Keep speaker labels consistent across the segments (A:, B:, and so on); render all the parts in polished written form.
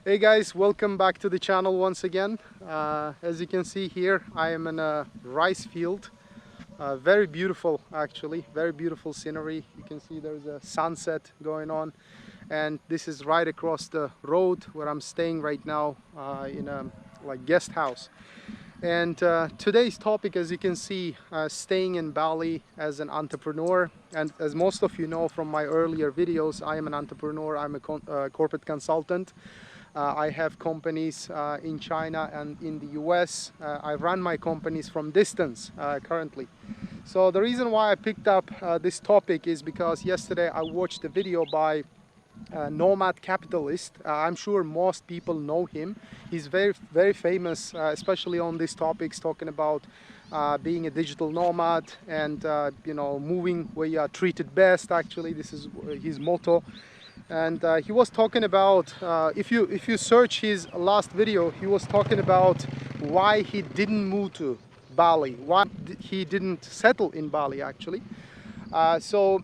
A: Hey guys, welcome back to the channel once again. As you can see here, I am in a rice field. Very beautiful, actually, very beautiful scenery. You can see there's a sunset going on, and this is right across the road where I'm staying right now, in a guest house. And today's topic, as you can see, staying in Bali as an entrepreneur. And as most of you know from my earlier videos, I am an entrepreneur. I'm a corporate consultant. I have companies in China and in the US. I run my companies from distance currently. So the reason why I picked up this topic is because yesterday I watched a video by nomad capitalist. I'm sure most people know him. He's very famous, especially on these topics, talking about being a digital nomad and you know, moving where you are treated best. Actually, this is his motto. And he was talking about, if you search his last video, he was talking about why he didn't move to Bali, why he didn't settle in Bali actually. So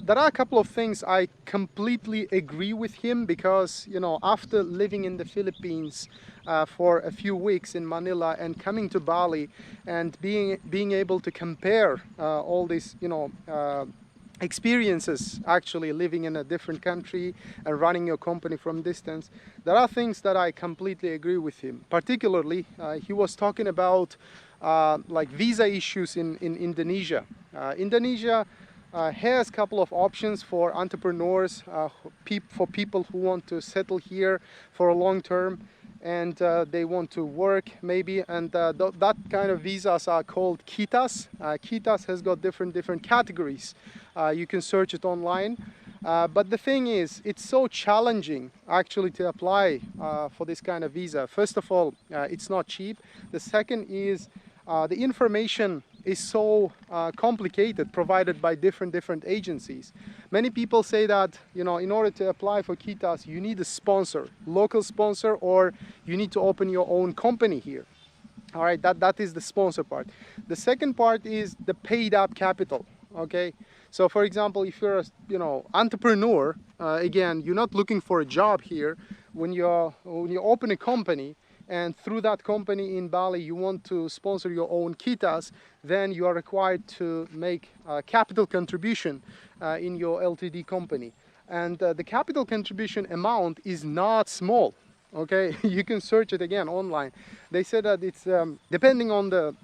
A: there are a couple of things I completely agree with him, because you know, after living in the Philippines for a few weeks in Manila and coming to Bali and being able to compare all these, you know, experiences actually living in a different country and running your company from distance, there are things that I completely agree with him. Particularly, he was talking about like visa issues in Indonesia. Indonesia has a couple of options for entrepreneurs, for people who want to settle here for a long term, and they want to work maybe, and that kind of visas are called kitas. Kitas has got different categories. You can search it online, but the thing is, it's so challenging actually to apply for this kind of visa. First of all, it's not cheap. The second is the information is so complicated, provided by different agencies. Many people say that, you know, in order to apply for kitas, you need a sponsor, local sponsor, or you need to open your own company here. All right, that is the sponsor part. The second part is the paid up capital. Okay, so for example, if you're a, you know, entrepreneur, again, you're not looking for a job here. When you open a company, and through that company in Bali you want to sponsor your own kitas, then you are required to make a capital contribution in your LTD company. And the capital contribution amount is not small. Okay, you can search it again online. They said that it's depending on the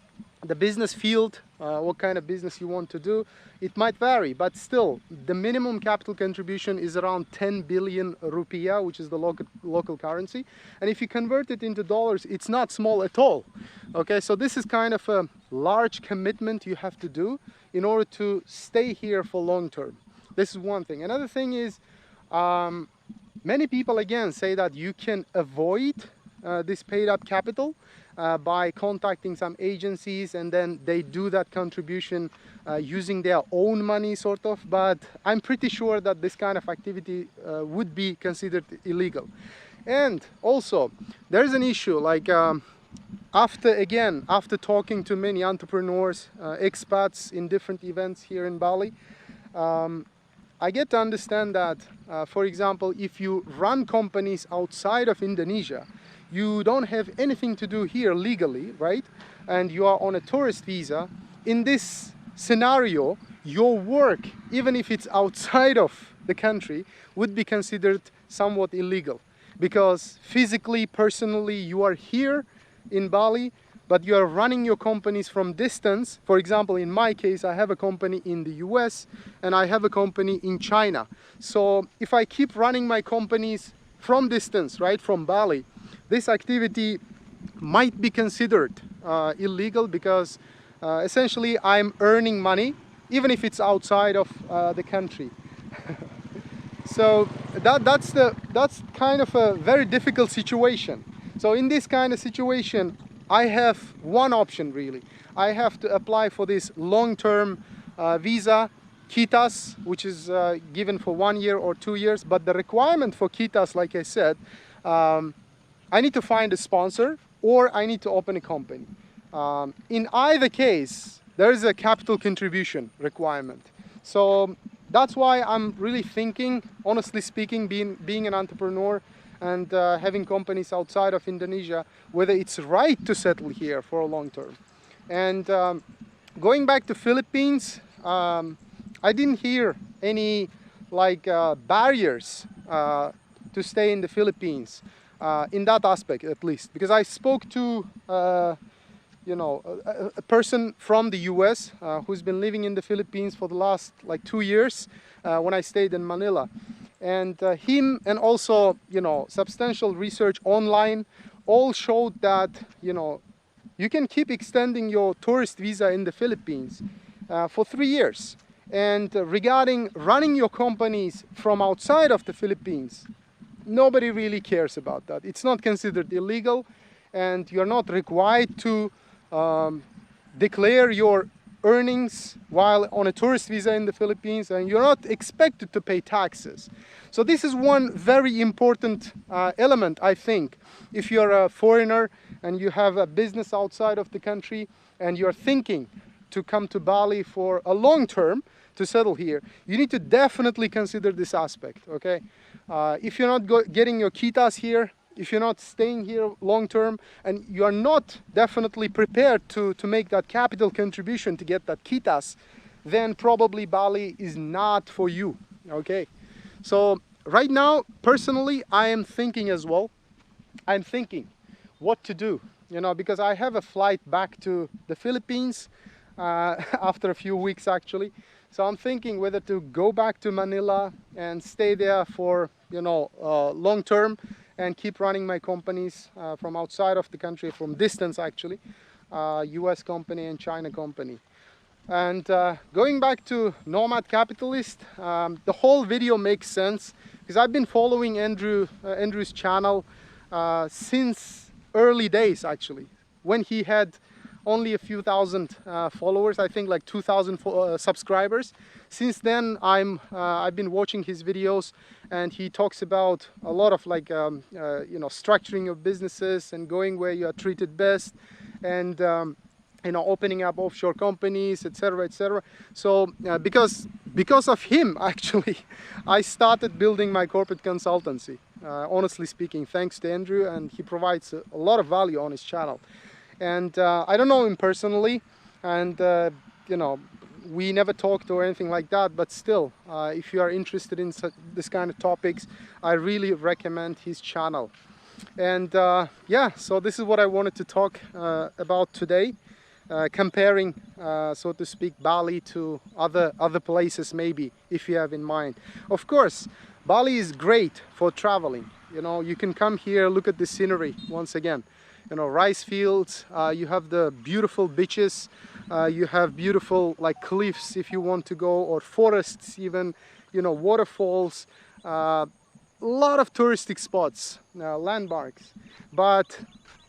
A: business field, what kind of business you want to do, it might vary, but still the minimum capital contribution is around 10 billion rupiah, which is the local currency. And if you convert it into dollars, it's not small at all. Okay, so this is kind of a large commitment you have to do in order to stay here for long term. This is one thing. Another thing is, many people again say that you can avoid this paid up capital by contacting some agencies, and then they do that contribution using their own money sort of, but I'm pretty sure that this kind of activity would be considered illegal. And also there's an issue, like after talking to many entrepreneurs, expats in different events here in Bali, I get to understand that for example, if you run companies outside of Indonesia, you don't have anything to do here legally, right? And you are on a tourist visa. In this scenario, your work, even if it's outside of the country, would be considered somewhat illegal, because physically, personally, you are here in Bali, but you are running your companies from distance. For example, in my case, I have a company in the US and I have a company in China. So if I keep running my companies from distance, right, from Bali, this activity might be considered illegal, because essentially I'm earning money even if it's outside of the country. So that's kind of a very difficult situation. So in this kind of situation, I have one option really. I have to apply for this long-term visa, kitas, which is given for 1 year or 2 years. But the requirement for kitas, like I said, I need to find a sponsor or I need to open a company. In either case, there is a capital contribution requirement. So that's why I'm really thinking, honestly speaking, being an entrepreneur, and having companies outside of Indonesia, whether it's right to settle here for a long term. And going back to Philippines, I didn't hear any like barriers to stay in the Philippines in that aspect, at least, because I spoke to you know, a person from the US who's been living in the Philippines for the last like 2 years when I stayed in Manila. And him and also, you know, substantial research online all showed that, you know, you can keep extending your tourist visa in the Philippines for 3 years. And regarding running your companies from outside of the Philippines, nobody really cares about that. It's not considered illegal, and you're not required to declare your earnings while on a tourist visa in the Philippines, and you're not expected to pay taxes. So this is one very important element, I think. If you're a foreigner and you have a business outside of the country and you're thinking to come to Bali for a long term to settle here, you need to definitely consider this aspect, okay? If you're not getting your quitas here, if you're not staying here long term, and you are not definitely prepared to make that capital contribution to get that quitas, then probably Bali is not for you, okay? So right now, personally, I am thinking as well. I'm thinking what to do, you know, because I have a flight back to the Philippines after a few weeks actually. So I'm thinking whether to go back to Manila and stay there for, you know, long term, and keep running my companies from outside of the country, from distance actually, US company and China company. And going back to Nomad Capitalist, the whole video makes sense because I've been following Andrew's channel since early days actually, when he had only a few thousand followers, I think like 2,000 subscribers. Since then, I've been watching his videos, and he talks about a lot of like you know, structuring of businesses and going where you are treated best, and you know, opening up offshore companies, etc., etc. So because of him, actually, I started building my corporate consultancy. Honestly speaking, thanks to Andrew, and he provides a lot of value on his channel. And I don't know him personally, and you know, we never talked or anything like that, but still, if you are interested in this kind of topics, I really recommend his channel. And yeah, so this is what I wanted to talk about today, comparing, so to speak, Bali to other places maybe, if you have in mind. Of course, Bali is great for traveling. You know, you can come here, look at the scenery once again. You know, rice fields, you have the beautiful beaches, you have beautiful like cliffs if you want to go, or forests even, you know, waterfalls, a lot of touristic spots, landmarks. But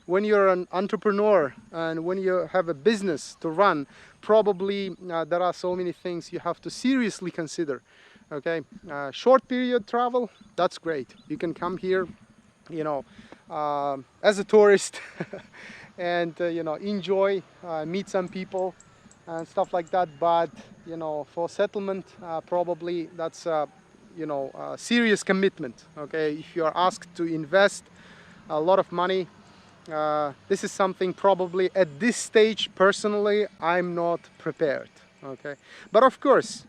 A: when you're an entrepreneur and when you have a business to run, probably there are so many things you have to seriously consider, okay? Short period travel, that's great. You can come here, you know, as a tourist and you know, enjoy, meet some people and stuff like that. But you know, for settlement, probably that's you know, serious commitment, okay? If you are asked to invest a lot of money, this is something probably at this stage personally I'm not prepared, okay? But of course,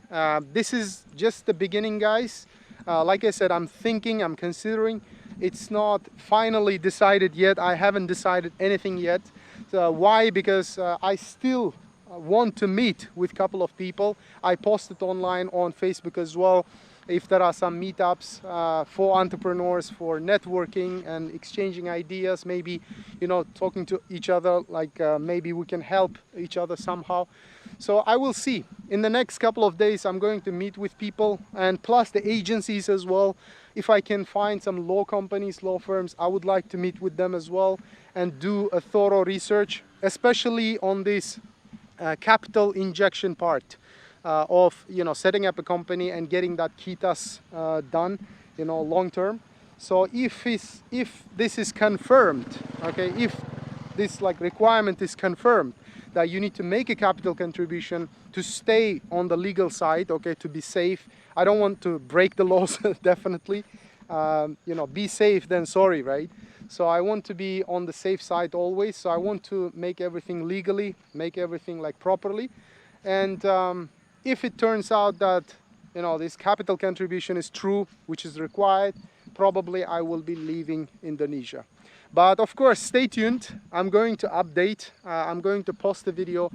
A: this is just the beginning, guys. Like I said, I'm thinking, I'm considering. It's not finally decided yet. I haven't decided anything yet. So why? Because I still want to meet with a couple of people. I posted online on Facebook as well, if there are some meetups for entrepreneurs, for networking and exchanging ideas, maybe, you know, talking to each other, like maybe we can help each other somehow. So I will see. In the next couple of days, I'm going to meet with people, and plus the agencies as well. If I can find some law companies, law firms, I would like to meet with them as well and do a thorough research, especially on this capital injection part of, you know, setting up a company and getting that quitas done, you know, long term. So if this is confirmed, okay, if this like requirement is confirmed, that you need to make a capital contribution to stay on the legal side, okay, to be safe. I don't want to break the laws, definitely. you know, be safe than sorry, right? So I want to be on the safe side always. So I want to make everything legally, make everything like properly. And if it turns out that, you know, this capital contribution is true, which is required, probably I will be leaving Indonesia. But of course, stay tuned. I'm going to update. I'm going to post a video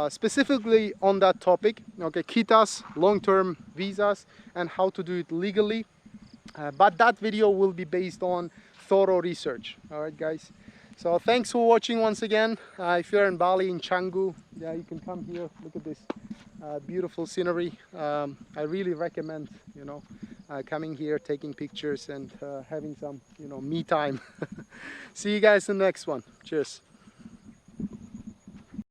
A: specifically on that topic. Okay, KITAs, long-term visas, and how to do it legally. But that video will be based on thorough research. All right, guys. So thanks for watching once again. If you're in Bali, in Canggu, yeah, you can come here. Look at this beautiful scenery. I really recommend, you know, coming here, taking pictures, and having some, you know, me time. See you guys in the next one. Cheers.